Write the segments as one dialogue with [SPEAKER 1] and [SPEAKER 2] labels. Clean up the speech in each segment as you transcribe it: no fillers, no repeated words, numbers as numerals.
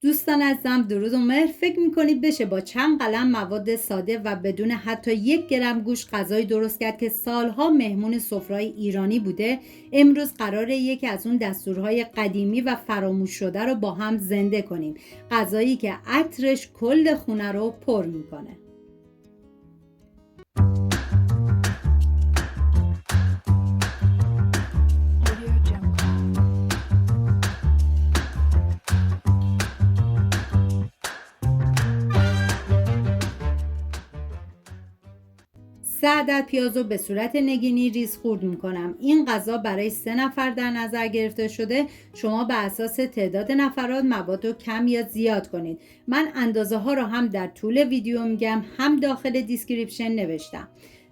[SPEAKER 1] دوستان عزیزم، درود و مهر. فکر میکنید بشه با چند قلم مواد ساده و بدون حتی 1 گرم گوشت غذایی درست کرد که سالها مهمون سفره‌های ایرانی بوده؟ امروز قراره یکی از اون دستورهای قدیمی و فراموش شده رو با هم زنده کنیم. غذایی که عطرش کل خونه رو پر میکنه. سه عدد پیاز رو به صورت نگینی ریز خورد میکنم. این غذا برای 3 نفر در نظر گرفته شده. شما به اساس تعداد نفرات مواد رو کم یا زیاد کنید. من اندازه ها رو هم در طول ویدیو میگم، هم داخل دیسکریپشن نوشتم.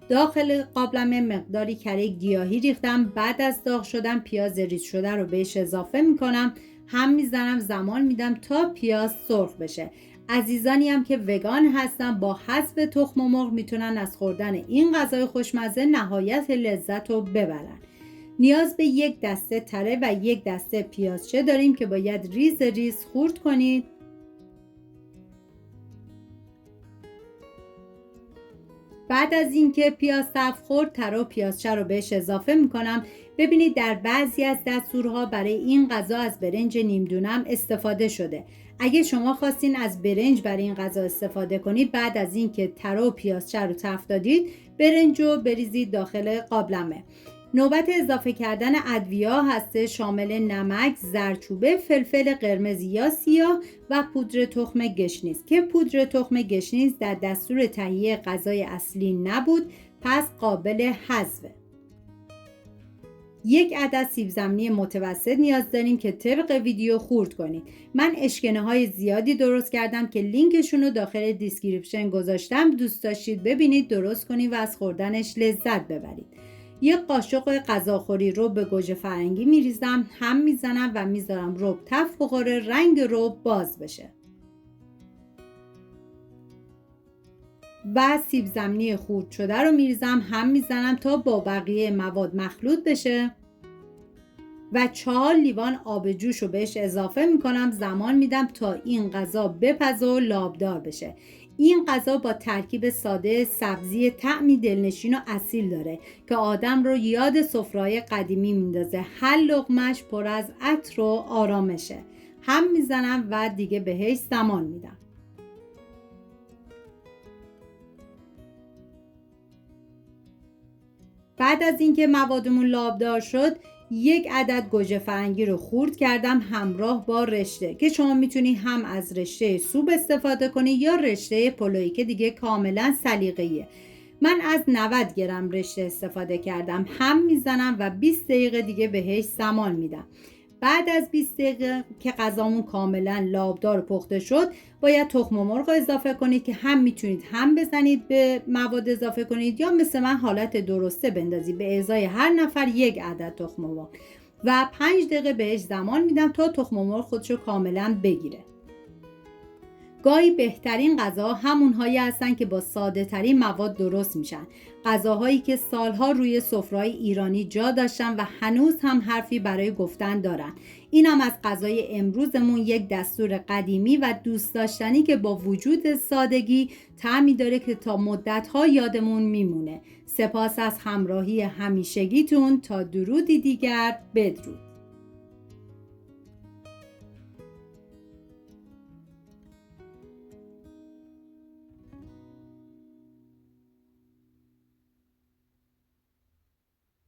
[SPEAKER 1] داخل قابلمه مقداری کره گیاهی ریختم. بعد از داغ شدن پیاز ریز شده رو بهش اضافه میکنم. هم میزنم، زمان میدم تا پیاز سرخ بشه. عزیزانی هم که وگان هستن با حذف تخم مرغ میتونن از خوردن این غذای خوشمزه نهایت لذت رو ببرن. نیاز به 1 دسته تره و 1 دسته پیازچه داریم که باید ریز ریز خورد کنید. بعد از اینکه پیاز تفت خورد، تره و پیازچه رو بهش اضافه میکنم. ببینید در بعضی از دستورها برای این غذا از برنج نیمدونم استفاده شده. اگه شما خواستین از برنج برای این غذا استفاده کنید، بعد از اینکه تره و پیازچه رو تفت دادید، برنج رو بریزید داخل قابلمه. نوبت اضافه کردن ادویه هست، شامل نمک، زردچوبه، فلفل قرمز یا سیاه و پودر تخم گشنیز که پودر تخم گشنیز در دستور تهیه غذای اصلی نبود، پس قابل حذفه. 1 عدد سیب زمینی متوسط نیاز داریم که طبق ویدیو خورد کنید. من اشکنه های زیادی درست کردم که لینکشون رو داخل دیسکریپشن گذاشتم. دوست داشتید ببینید، درست کنید و از خوردنش لذت ببرید. 1 قاشق غذاخوری رب به گوجه فرنگی میریزم، هم میزنم و میذارم رب تفت بخوره، رنگ رب باز بشه. و سیب زمینی خورد شده رو میریزم، هم میزنم تا با بقیه مواد مخلوط بشه و 4 لیوان آب جوش رو بهش اضافه میکنم. زمان میدم تا این غذا بپزه و لابدار بشه. این غذا با ترکیب ساده سبزی طعمی دلنشین و اصیل داره که آدم رو یاد سفره‌های قدیمی میندازه. هر لقمه‌اش پر از عطر و آرامشه. هم میزنم و دیگه بهش زمان میدم. بعد از اینکه موادمون لابدار شد، 1 عدد گوجه فرنگی رو خورد کردم همراه با رشته که شما میتونی هم از رشته سوپ استفاده کنی یا رشته پلویی که دیگه کاملا سلیقه‌ایه. من از 90 گرم رشته استفاده کردم. هم میزنم و 20 دقیقه دیگه بهش زمان میدم. بعد از 20 دقیقه که غذامون کاملا لابدار پخته شد، باید تخم مرغ اضافه کنید که هم میتونید هم بزنید به مواد اضافه کنید یا مثل من حالت درسته بندازید، به ازای هر نفر 1 عدد تخم مرغ و 5 دقیقه بهش زمان میدم تا تخم مرغ خودشو کاملا بگیره. گاهی بهترین غذا همونهایی هستن که با ساده ترین مواد درست میشن. غذاهایی که سالها روی سفره‌های ایرانی جا داشتن و هنوز هم حرفی برای گفتن دارن. اینم از غذای امروزمون، 1 دستور قدیمی و دوست داشتنی که با وجود سادگی طعمی داره که تا مدت‌ها یادمون میمونه. سپاس از همراهی همیشگیتون. تا درودی دیگر، بدرود.